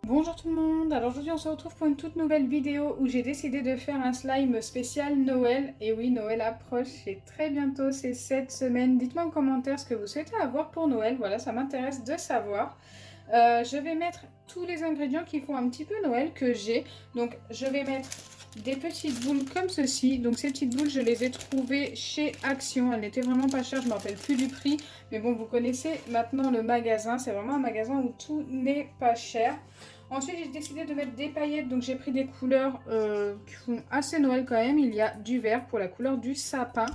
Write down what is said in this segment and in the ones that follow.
Bonjour tout le monde, alors aujourd'hui on se retrouve pour une toute nouvelle vidéo où j'ai décidé de faire un slime spécial Noël. Et oui, Noël approche, c'est très bientôt, c'est cette semaine. Dites-moi en commentaire ce que vous souhaitez avoir pour Noël, voilà, ça m'intéresse de savoir. Je vais mettre tous les ingrédients qui font un petit peu Noël que j'ai. Donc je vais mettre des petites boules comme ceci. Donc ces petites boules, je les ai trouvées chez Action. Elles n'étaient vraiment pas chères, je ne me rappelle plus du prix. Mais bon, vous connaissez maintenant le magasin. C'est vraiment un magasin où tout n'est pas cher. Ensuite, j'ai décidé de mettre des paillettes. Donc j'ai pris des couleurs qui font assez Noël quand même. Il y a du vert pour la couleur du sapin.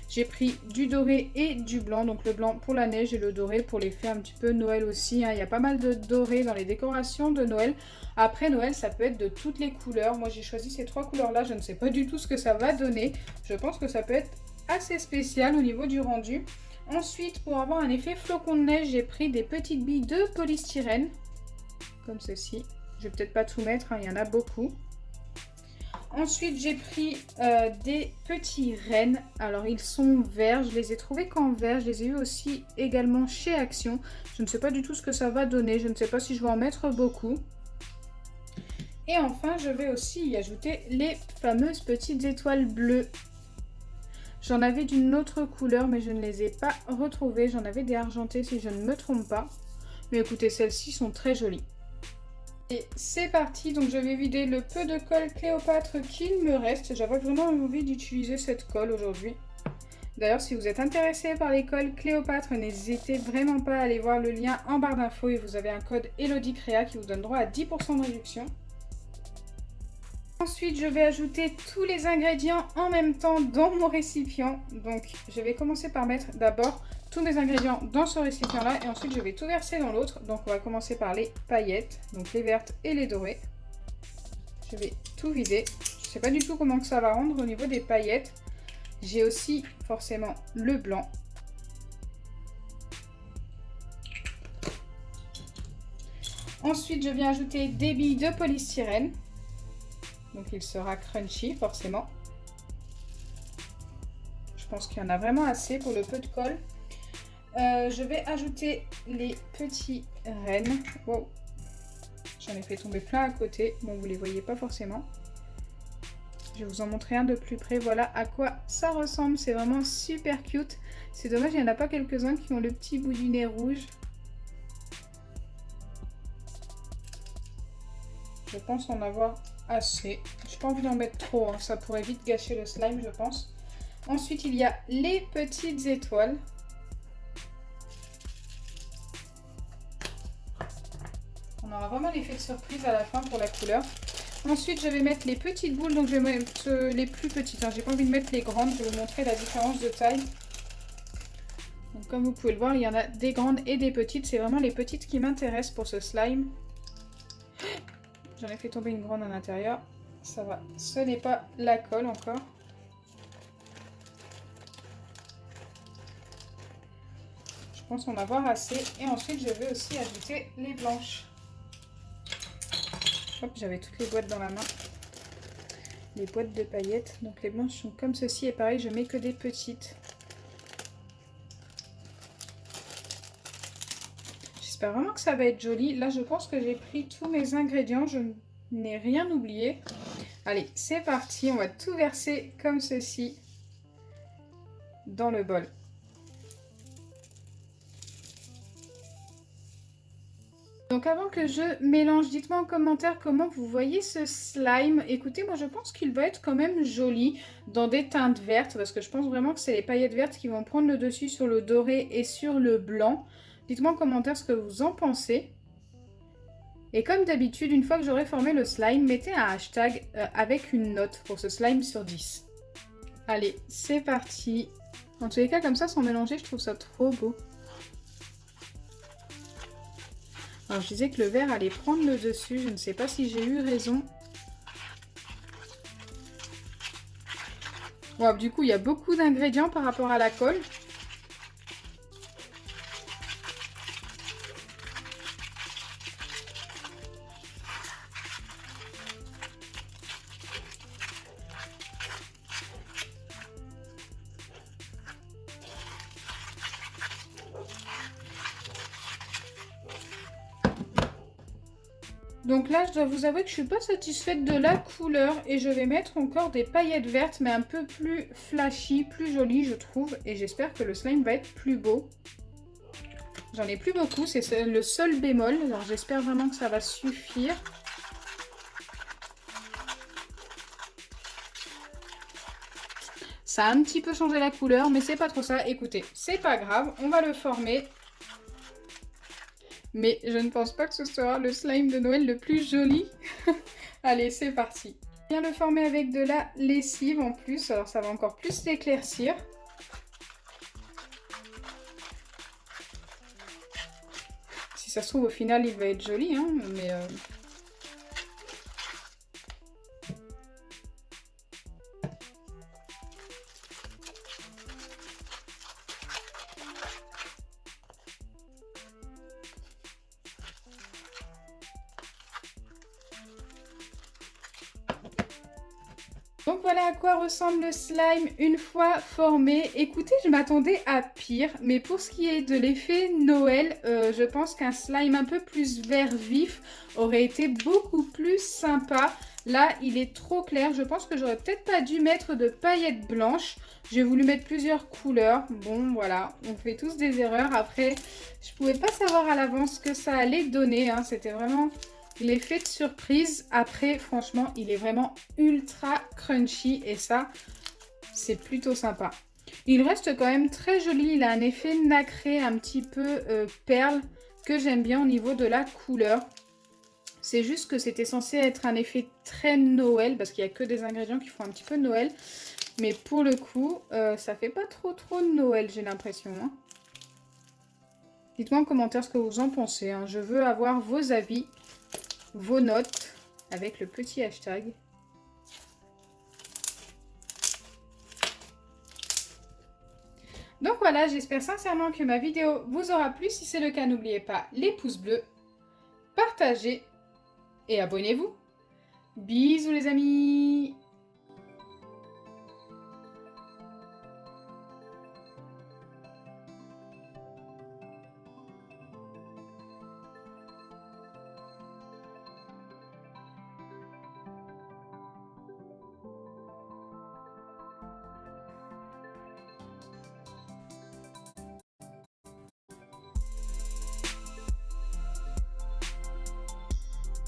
J'ai pris du doré et du blanc. Donc le blanc pour la neige et le doré pour l'effet un petit peu Noël aussi. Il y a pas mal de doré dans les décorations de Noël. Après Noël, ça peut être de toutes les couleurs. Moi, j'ai choisi ces trois couleurs-là. Je ne sais pas du tout ce que ça va donner. Je pense que ça peut être assez spécial au niveau du rendu. Ensuite, pour avoir un effet flocon de neige, j'ai pris des petites billes de polystyrène. Comme ceci. Je vais peut-être pas tout mettre, il y en a beaucoup. Ensuite, j'ai pris des petits rennes. Alors, ils sont verts. Je les ai trouvés qu'en vert. Je les ai eu aussi également chez Action. Je ne sais pas du tout ce que ça va donner. Je ne sais pas si je vais en mettre beaucoup. Et enfin, je vais aussi y ajouter les fameuses petites étoiles bleues. J'en avais d'une autre couleur, mais je ne les ai pas retrouvées. J'en avais des argentées si je ne me trompe pas. Mais écoutez, celles-ci sont très jolies. Et c'est parti, donc je vais vider le peu de colle Cléopâtre qu'il me reste. J'avais vraiment envie d'utiliser cette colle aujourd'hui. D'ailleurs, si vous êtes intéressé par les colles Cléopâtre, n'hésitez vraiment pas à aller voir le lien en barre d'infos et vous avez un code ELODICREA qui vous donne droit à 10% de réduction. Ensuite, je vais ajouter tous les ingrédients en même temps dans mon récipient. Donc, je vais commencer par mettre d'abord tous mes ingrédients dans ce récipient-là et ensuite je vais tout verser dans l'autre. Donc, on va commencer par les paillettes, donc les vertes et les dorées. Je vais tout vider. Je ne sais pas du tout comment que ça va rendre au niveau des paillettes. J'ai aussi forcément le blanc. Ensuite, je viens ajouter des billes de polystyrène. Donc il sera crunchy forcément. Je pense qu'il y en a vraiment assez pour le peu de colle. Je vais ajouter les petits rennes. Wow. J'en ai fait tomber plein à côté. Bon, vous ne les voyez pas forcément. Je vais vous en montrer un de plus près. Voilà à quoi ça ressemble. C'est vraiment super cute. C'est dommage, il n'y en a pas quelques-uns qui ont le petit bout du nez rouge. Je pense en avoir assez. J'ai pas envie d'en mettre trop, hein. Ça pourrait vite gâcher le slime, je pense. Ensuite, il y a les petites étoiles. On aura vraiment l'effet de surprise à la fin pour la couleur. Ensuite, je vais mettre les petites boules. Donc, je vais mettre les plus petites. Hein. J'ai pas envie de mettre les grandes. Je vais vous montrer la différence de taille. Donc, comme vous pouvez le voir, il y en a des grandes et des petites. C'est vraiment les petites qui m'intéressent pour ce slime. J'en ai fait tomber une grande à l'intérieur. Ça va. Ce n'est pas la colle encore. Je pense en avoir assez. Et ensuite, je vais aussi ajouter les blanches. Hop, j'avais toutes les boîtes dans la main. Les boîtes de paillettes. Donc les blanches sont comme ceci. Et pareil, je mets que des petites. J'espère vraiment que ça va être joli. Là, je pense que j'ai pris tous mes ingrédients. Je n'ai rien oublié. Allez, c'est parti. On va tout verser comme ceci dans le bol. Donc avant que je mélange, dites-moi en commentaire comment vous voyez ce slime. Écoutez, moi je pense qu'il va être quand même joli dans des teintes vertes parce que je pense vraiment que c'est les paillettes vertes qui vont prendre le dessus sur le doré et sur le blanc. Dites-moi en commentaire ce que vous en pensez. Et comme d'habitude, une fois que j'aurai formé le slime, mettez un hashtag avec une note pour ce slime sur 10. Allez, c'est parti. En tous les cas, comme ça, sans mélanger, je trouve ça trop beau. Alors, je disais que le vert allait prendre le dessus. Je ne sais pas si j'ai eu raison. Wow, du coup, il y a beaucoup d'ingrédients par rapport à la colle. Donc là, je dois vous avouer que je suis pas satisfaite de la couleur et je vais mettre encore des paillettes vertes, mais un peu plus flashy, plus jolies, je trouve. Et j'espère que le slime va être plus beau. J'en ai plus beaucoup, c'est le seul bémol. Alors j'espère vraiment que ça va suffire. Ça a un petit peu changé la couleur, mais c'est pas trop ça. Écoutez, c'est pas grave, on va le former. Mais je ne pense pas que ce sera le slime de Noël le plus joli. Allez, c'est parti. Je viens le former avec de la lessive en plus, alors ça va encore plus l'éclaircir. Si ça se trouve, au final, il va être joli, hein, mais... Donc voilà à quoi ressemble le slime une fois formé. Écoutez, je m'attendais à pire, mais pour ce qui est de l'effet Noël, je pense qu'un slime un peu plus vert vif aurait été beaucoup plus sympa. Là, il est trop clair. Je pense que j'aurais peut-être pas dû mettre de paillettes blanches. J'ai voulu mettre plusieurs couleurs. Bon, voilà, on fait tous des erreurs. Après, je pouvais pas savoir à l'avance ce que ça allait donner, hein. C'était vraiment... l'effet de surprise. Après, franchement, il est vraiment ultra crunchy et ça, c'est plutôt sympa. Il reste quand même très joli. Il a un effet nacré, un petit peu perle, que j'aime bien au niveau de la couleur. C'est juste que c'était censé être un effet très Noël, parce qu'il n'y a que des ingrédients qui font un petit peu Noël. Mais pour le coup, ça fait pas trop Noël, j'ai l'impression, hein. Dites-moi en commentaire ce que vous en pensez, hein. Je veux avoir vos avis, vos notes avec le petit hashtag. Donc voilà, j'espère sincèrement que ma vidéo vous aura plu. Si c'est le cas, n'oubliez pas les pouces bleus, partagez et abonnez-vous. Bisous les amis!